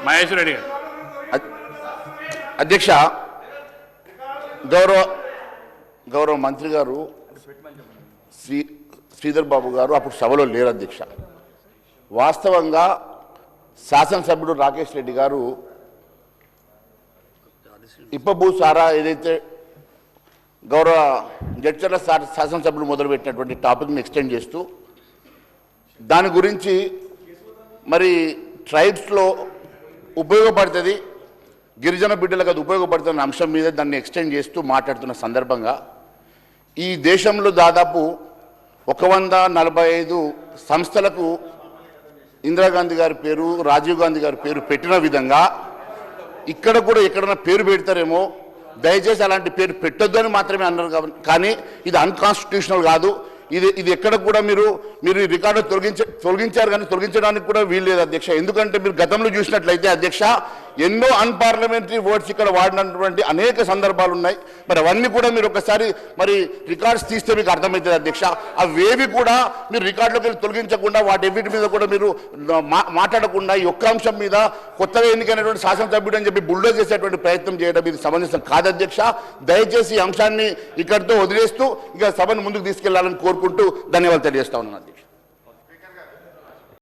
మహేశ్వర్ రెడ్డి గారు. అధ్యక్ష, గౌరవ మంత్రి గారు శ్రీధర్ బాబు గారు అప్పుడు సభలో లేరు అధ్యక్ష. వాస్తవంగా శాసనసభ్యుడు రాకేష్ రెడ్డి గారు ఇప్పభూ సారా ఏదైతే గౌరవ జడ్చర్ల శాసనసభ్యులు మొదలుపెట్టినటువంటి టాపిక్ని ఎక్స్టెండ్ చేస్తూ దాని గురించి మరి ట్రైబ్స్లో ఉపయోగపడుతుంది, గిరిజన బిడ్డలకు అది ఉపయోగపడుతున్న అంశం మీద దాన్ని ఎక్స్టెండ్ చేస్తూ మాట్లాడుతున్న సందర్భంగా ఈ దేశంలో దాదాపు 145 సంస్థలకు ఇందిరాగాంధీ గారి పేరు, రాజీవ్ గాంధీ గారి పేరు పెట్టిన విధంగా ఇక్కడ కూడా ఎక్కడైనా పేరు పెడతారేమో, దయచేసి అలాంటి పేరు పెట్టొద్దు అని మాత్రమే అన్నారు. కానీ ఇది అన్కాన్స్టిట్యూషనల్ కాదు. ఇది ఎక్కడ కూడా మీరు ఈ రికార్డు తొలగించారు, కానీ తొలగించడానికి కూడా వీలు లేదు అధ్యక్ష. ఎందుకంటే మీరు గతంలో చూసినట్లయితే అధ్యక్ష ఎన్నో అన్పార్లమెంటరీ వర్డ్స్ ఇక్కడ వాడినటువంటి అనేక సందర్భాలు ఉన్నాయి. మరి అవన్నీ కూడా మీరు ఒకసారి మరి రికార్డ్స్ తీస్తే మీకు అర్థమవుతుంది అధ్యక్ష. అవేవి కూడా మీరు రికార్డులోకి వెళ్ళి తొలగించకుండా వాటి వీటి మీద కూడా మీరు మాట్లాడకుండా ఈ ఒక్క అంశం మీద కొత్తగా ఎన్నికైనటువంటి శాసనసభ్యుడు అని చెప్పి బుల్డోజ్ చేసేటువంటి ప్రయత్నం చేయడం ఇది సమంజసం కాదు అధ్యక్ష. దయచేసి ఈ అంశాన్ని ఇక్కడితో వదిలేస్తూ ఇక సభను ముందుకు తీసుకెళ్లాలని కోరుకుంటూ ధన్యవాదాలు తెలియజేస్తా ఉన్నాను అధ్యక్ష.